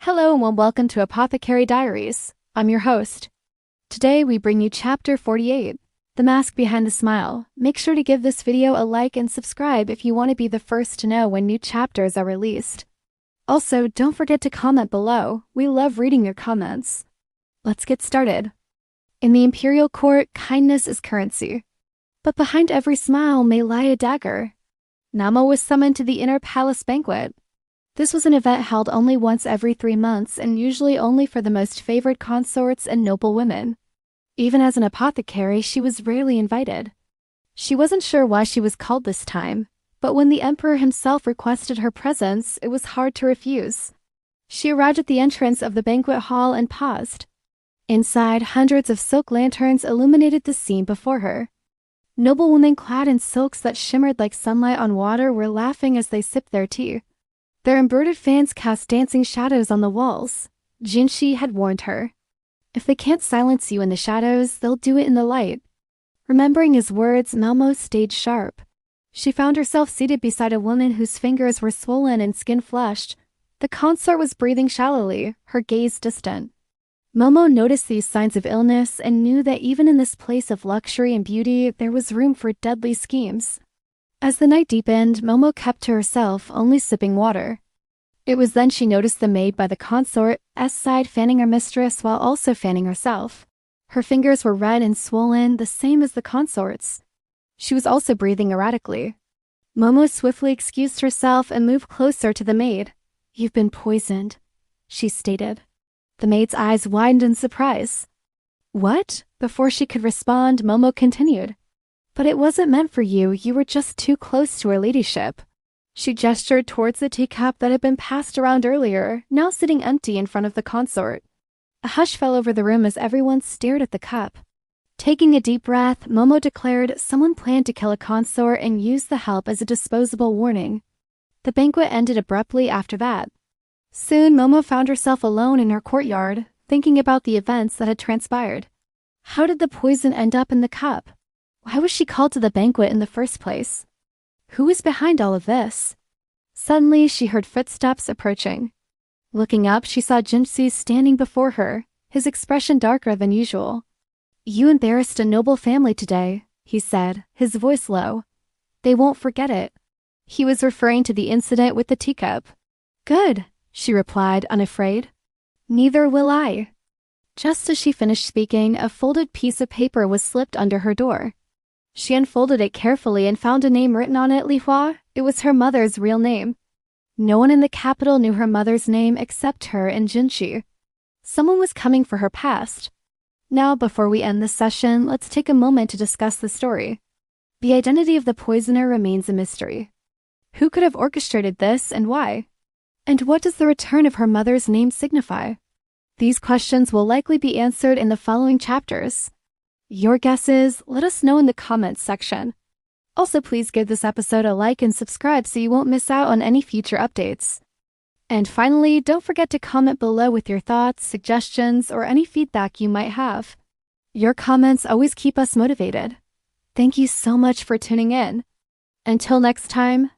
Hello and welcome to Apothecary Diaries. I'm your host. Today we bring you Chapter 48, The Mask Behind the Smile. Make sure to give this video a like and subscribe if you want to be the first to know when new chapters are released. Also, don't forget to comment below. We love reading your comments. Let's get started. In the imperial court, kindness is currency. But behind every smile may lie a dagger. Namo was summoned to the inner palace banquet. This was an event held only once every 3 months and usually only for the most favored consorts and noble women. Even as an apothecary, she was rarely invited. She wasn't sure why she was called this time, but when the emperor himself requested her presence, it was hard to refuse. She arrived at the entrance of the banquet hall and paused. Inside, hundreds of silk lanterns illuminated the scene before her. Noble women clad in silks that shimmered like sunlight on water were laughing as they sipped their tea. Their embroidered fans cast dancing shadows on the walls. Jinshi had warned her. If they can't silence you in the shadows, they'll do it in the light. Remembering his words, Malmo stayed sharp. She found herself seated beside a woman whose fingers were swollen and skin flushed. The consort was breathing shallowly, her gaze distant. Momo noticed these signs of illness and knew that even in this place of luxury and beauty, there was room for deadly schemes. As the night deepened, Momo kept to herself, only sipping water. It was then she noticed the maid by the consort's side fanning her mistress while also fanning herself. Her fingers were red and swollen, the same as the consort's. She was also breathing erratically. Momo swiftly excused herself and moved closer to the maid. "You've been poisoned," she stated. The maid's eyes widened in surprise. "What?" Before she could respond, Momo continued. "But it wasn't meant for you. You were just too close to her ladyship." She gestured towards the teacup that had been passed around earlier, now sitting empty in front of the consort. A hush fell over the room as everyone stared at the cup. Taking a deep breath, Momo declared someone planned to kill a consort and use the help as a disposable warning. The banquet ended abruptly after that. Soon, Momo found herself alone in her courtyard, thinking about the events that had transpired. How did the poison end up in the cup? Why was she called to the banquet in the first place? Who was behind all of this? Suddenly, she heard footsteps approaching. Looking up, she saw Jinshi standing before her, his expression darker than usual. "You embarrassed a noble family today," he said, his voice low. "They won't forget it." He was referring to the incident with the teacup. "Good," she replied, unafraid. "Neither will I." Just as she finished speaking, a folded piece of paper was slipped under her door. She unfolded it carefully and found a name written on it, Li Hua. It was her mother's real name. No one in the capital knew her mother's name except her and Jinshi. Someone was coming for her past. Now, before we end this session, let's take a moment to discuss the story. The identity of the poisoner remains a mystery. Who could have orchestrated this and why? And what does the return of her mother's name signify? These questions will likely be answered in the following chapters. Your guesses, let us know in the comments section. Also, please give this episode a like and subscribe so you won't miss out on any future updates. And finally, don't forget to comment below with your thoughts, suggestions, or any feedback you might have. Your comments always keep us motivated. Thank you so much for tuning in. Until next time,